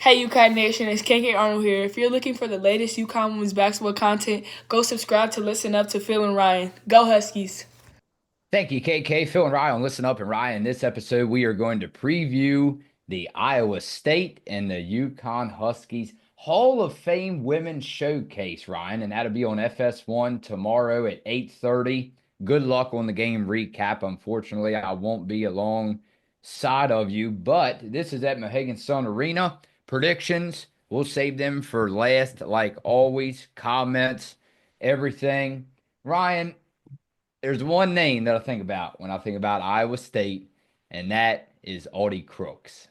Hey UConn Nation, it's KK Arnold here. If you're looking for the latest UConn women's basketball content, go subscribe to Listen Up to Phil and Ryan. Go Huskies! Thank you, KK. Phil and Ryan, listen up. And Ryan, in this episode, we are going to preview the Iowa State and the UConn Huskies Hall of Fame Women's Showcase, Ryan, and that'll be on FS1 tomorrow at 8:30. Good luck on the game recap. Unfortunately, I won't be alongside of you, but this is at Mohegan Sun Arena. Predictions, we'll save them for last, like always. Comments, everything. Ryan, there's one name that I think about when I think about Iowa State, and that is Audie Crooks.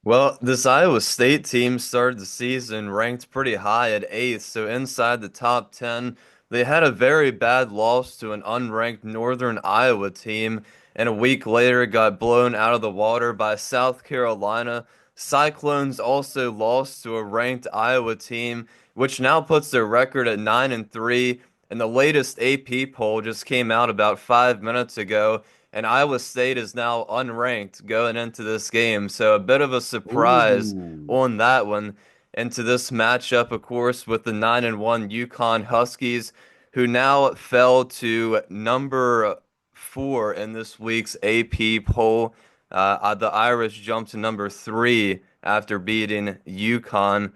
Well, this Iowa State team started the season ranked pretty high at eighth, so inside the top 10. They had a very bad loss to an unranked Northern Iowa team, and a week later got blown out of the water by South Carolina. Cyclones also lost to a ranked Iowa team, which now puts their record at 9-3. And the latest AP poll just came out about 5 minutes ago, and Iowa State is now unranked going into this game. So a bit of a surprise Ooh. on that one. Into this matchup, of course, with the 9-1 UConn Huskies, who now fell to number 4 in this week's AP poll. The Irish jumped to number 3 after beating UConn.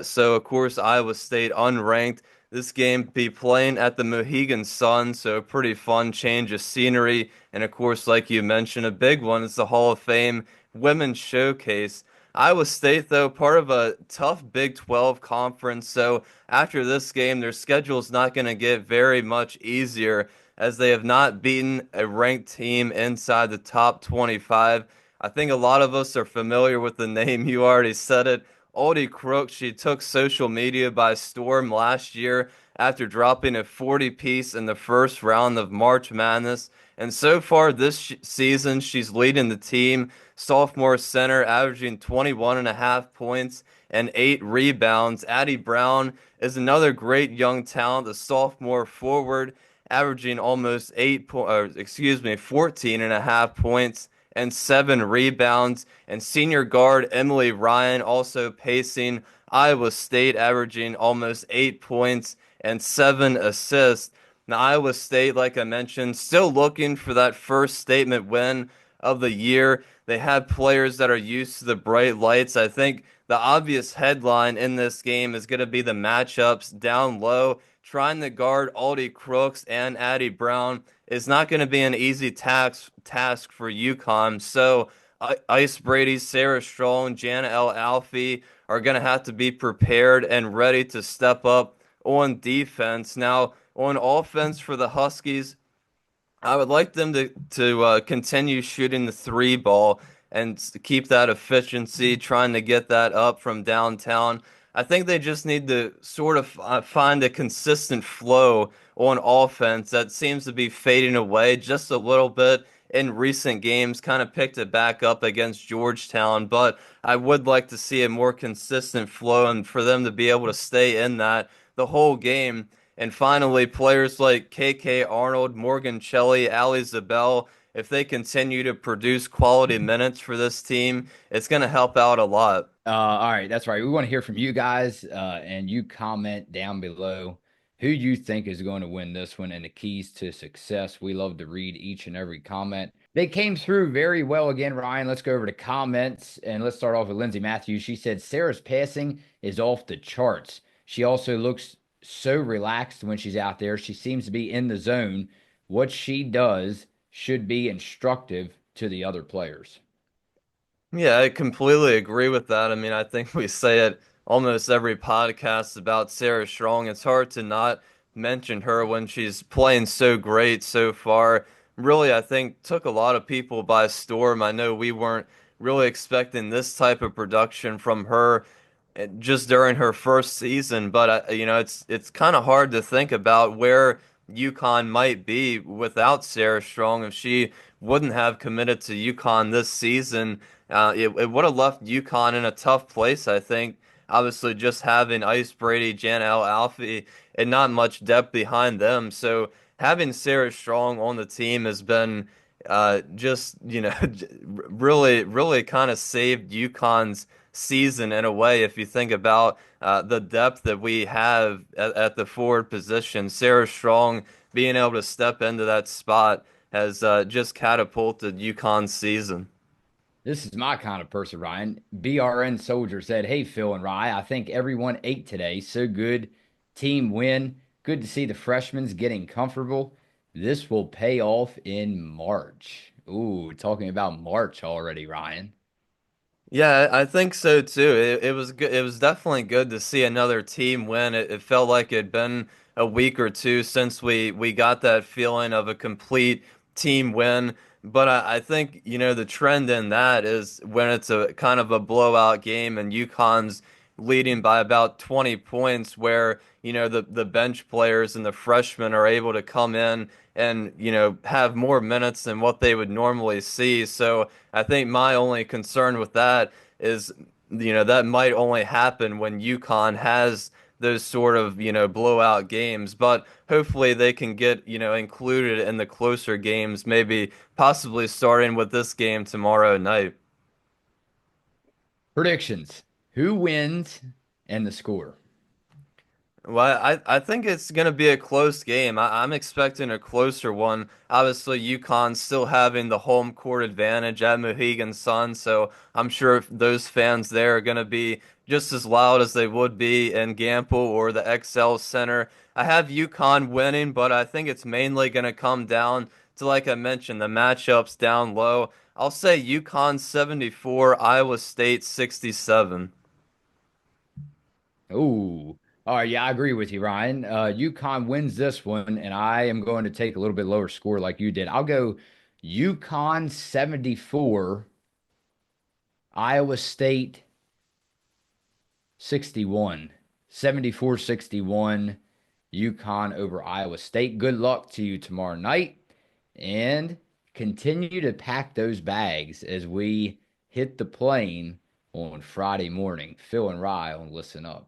So of course Iowa State unranked. This game be playing at the Mohegan Sun, so a pretty fun change of scenery. And of course, like you mentioned, a big one is the Hall of Fame Women's Showcase. Iowa State, though, part of a tough Big 12 conference, so after this game, their schedule's not going to get very much easier as they have not beaten a ranked team inside the top 25. I think a lot of us are familiar with the name. You already said it. Oldie Crook, she took social media by storm last year after dropping a 40-piece in the first round of March Madness. And so far this season, she's leading the team, sophomore center, averaging 21 and a half points and 8 rebounds. Addie Brown is another great young talent, the sophomore forward, averaging almost 14 and a half points and 7 rebounds. And senior guard Emily Ryan also pacing Iowa State, averaging almost 8 points and 7 assists. Now, Iowa State, like I mentioned, still looking for that first statement win of the year. They have players that are used to the bright lights. I think the obvious headline in this game is going to be the matchups down low. Trying to guard Aldi Crooks and Addie Brown is not going to be an easy task for UConn. So Ice Brady, Sarah Strong, Jana L. Alfie are going to have to be prepared and ready to step up on defense. Now, on offense for the Huskies, I would like them to continue shooting the three ball and keep that efficiency, trying to get that up from downtown. I think they just need to sort of find a consistent flow on offense that seems to be fading away just a little bit in recent games. Kind of picked it back up against Georgetown, but I would like to see a more consistent flow and for them to be able to stay in that the whole game. And finally, players like KK Arnold, Morgan Shelley, Ali Zabel, if they continue to produce quality minutes for this team, it's going to help out a lot. All right, that's right. We want to hear from you guys, and you comment down below who you think is going to win this one and the keys to success. We love to read each and every comment. They came through very well again, Ryan. Let's go over to comments, and let's start off with Lindsay Matthews. She said Sarah's passing is off the charts. She also looks so relaxed when she's out there. She seems to be in the zone. What she does should be instructive to the other players. Yeah, I completely agree with that. I mean, I think we say it almost every podcast about Sarah Strong. It's hard to not mention her when she's playing so great so far. Really, I think took a lot of people by storm. I know we weren't really expecting this type of production from her just during her first season, but it's kind of hard to think about where UConn might be without Sarah Strong if she wouldn't have committed to UConn this season. It would have left UConn in a tough place, I think. Obviously, just having Ice Brady, Jan L. Alfie, and not much depth behind them. So having Sarah Strong on the team has been just really, really kind of saved UConn's season in a way. If you think about the depth that we have at the forward position, Sarah Strong being able to step into that spot has just catapulted UConn's season. This is my kind of person, Ryan. BRN Soldier said, "Hey, Phil and Rye, I think everyone ate today. So good. Team win. Good to see the freshmen getting comfortable. This will pay off in March." Ooh, talking about March already, Ryan. Yeah, I think so too. It was good. It was definitely good to see another team win. It felt like it had been a week or two since we got that feeling of a complete team win. But I think, the trend in that is when it's a kind of a blowout game and UConn's leading by about 20 points, where, the bench players and the freshmen are able to come in and, have more minutes than what they would normally see. So I think my only concern with that is, that might only happen when UConn has those sort of, blowout games. But hopefully they can get, included in the closer games, maybe possibly starting with this game tomorrow night. Predictions. Who wins and the score? Well, I think it's going to be a close game. I'm expecting a closer one. Obviously, UConn still having the home court advantage at Mohegan Sun, so I'm sure those fans there are going to be just as loud as they would be in Gamble or the XL Center. I have UConn winning, but I think it's mainly going to come down to, like I mentioned, the matchups down low. I'll say UConn 74, Iowa State 67. Oh, all right. Yeah, I agree with you, Ryan. UConn wins this one, and I am going to take a little bit lower score like you did. I'll go UConn 74, Iowa State 61. 74-61, UConn over Iowa State. Good luck to you tomorrow night, and continue to pack those bags as we hit the plane on Friday morning. Phil and Rye on Listen Up.